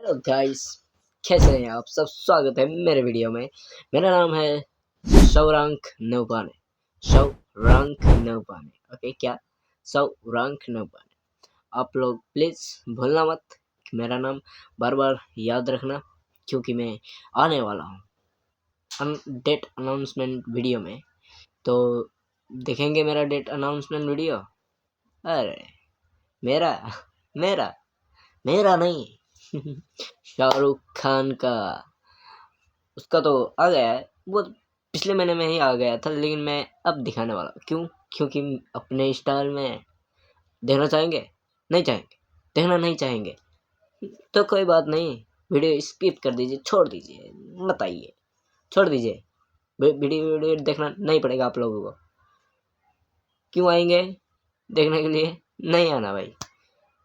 Hello guys, कैसे हैं आप सब। स्वागत है मेरे वीडियो में। मेरा नाम है सौरांक नौपाने। ओके, क्या सौरांक नौपाने। आप लोग प्लीज़ भूलना मत कि मेरा नाम बार बार याद रखना, क्योंकि मैं आने वाला हूँ डेट अनाउंसमेंट वीडियो में। तो देखेंगे मेरा डेट अनाउंसमेंट वीडियो। अरे मेरा मेरा मेरा नहीं शाहरुख खान का। उसका तो आ गया है, वो पिछले महीने में ही आ गया था, लेकिन मैं अब दिखाने वाला। क्यों? क्योंकि अपने स्टाइल में। देखना चाहेंगे? नहीं चाहेंगे? देखना नहीं चाहेंगे तो कोई बात नहीं, वीडियो स्किप कर दीजिए, छोड़ दीजिए, मत आइए, छोड़ दीजिए। वीडियो देखना नहीं पड़ेगा आप लोगों को। क्यों आएंगे देखने के लिए? नहीं आना भाई,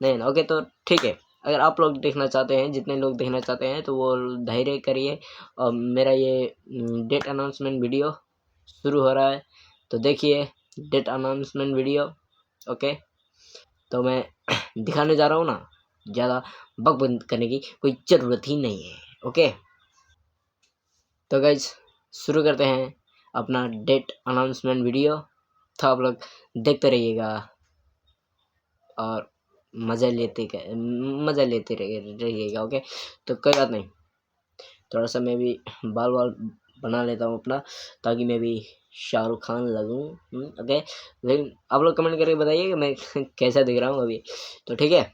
नहीं ना। ओके, तो ठीक है। अगर आप लोग देखना चाहते हैं, जितने लोग देखना चाहते हैं, तो वो धैर्य करिए। और मेरा ये डेट अनाउंसमेंट वीडियो शुरू हो रहा है, तो देखिए डेट अनाउंसमेंट वीडियो। ओके, तो मैं दिखाने जा रहा हूँ ना, ज़्यादा बक बंद करने की कोई ज़रूरत ही नहीं है। ओके, तो गाइज शुरू करते हैं अपना डेट अनाउंसमेंट वीडियो। तो आप लोग देखते रहिएगा और मज़ा लेते रहिएगा। ओके, तो कोई बात नहीं, थोड़ा सा मैं भी बाल बना लेता हूँ अपना, ताकि मैं भी शाहरुख खान लगूँ। ओके, लेकिन आप लोग कमेंट करके बताइए कि मैं कैसा दिख रहा हूँ अभी। तो ठीक है,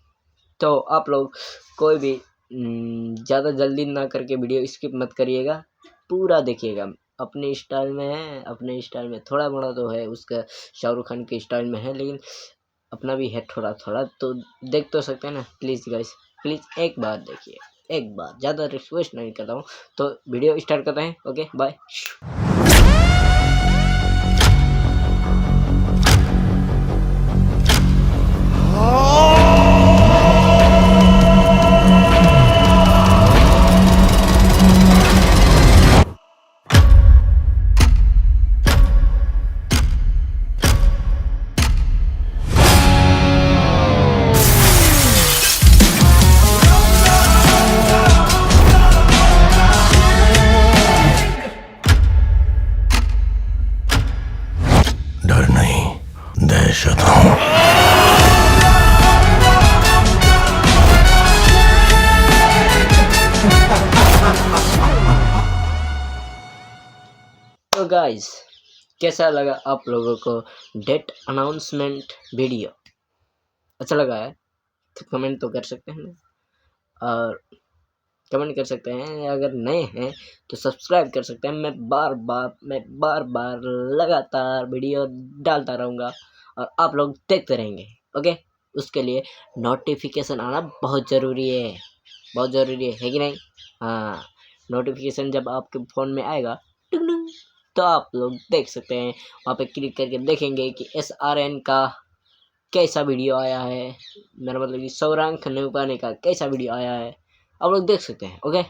तो आप लोग कोई भी ज़्यादा जल्दी ना करके वीडियो स्किप मत करिएगा, पूरा देखिएगा। अपने स्टाइल में है, अपने स्टाइल में थोड़ा बड़ा तो है, उसका शाहरुख खान के स्टाइल में है, लेकिन अपना भी है थोड़ा थोड़ा, तो देख तो सकते हैं ना। प्लीज़ गाइस, प्लीज़ एक बार देखिए, एक बार, ज़्यादा रिक्वेस्ट नहीं करता हूँ। तो वीडियो स्टार्ट करते हैं। Okay, bye. डर नहीं, दहशत हूं। तो गाइस, कैसा लगा आप लोगों को डेट अनाउंसमेंट वीडियो? अच्छा लगा है तो कमेंट तो कर सकते हैं ना, और कमेंट कर सकते हैं। अगर नए हैं तो सब्सक्राइब कर सकते हैं। मैं बार बार लगातार वीडियो डालता रहूँगा और आप लोग देखते रहेंगे। ओके, उसके लिए नोटिफिकेशन आना बहुत ज़रूरी है, बहुत ज़रूरी है कि नहीं? हाँ, नोटिफिकेशन जब आपके फ़ोन में आएगा टिंग टिंग, तो आप लोग देख सकते हैं। वहाँ पे क्लिक करके देखेंगे कि SRN का कैसा वीडियो आया है, मेरा मतलब कि सौरांक नौपाने का कैसा वीडियो आया है, आप लोग देख सकते हैं। ओके,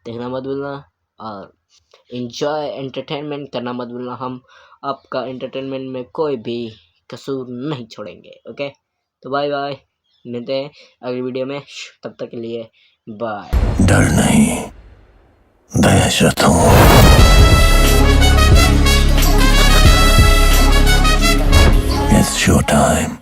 देखना मत भूलना और एंजॉय एंटरटेनमेंट करना मत भूलना। हम आपका एंटरटेनमेंट में कोई भी कसूर नहीं छोड़ेंगे। ओके, तो बाय बाय, मिलते हैं अगली वीडियो में। तब तक के लिए बाय। डर नहीं, दहशत हूं। It's showtime.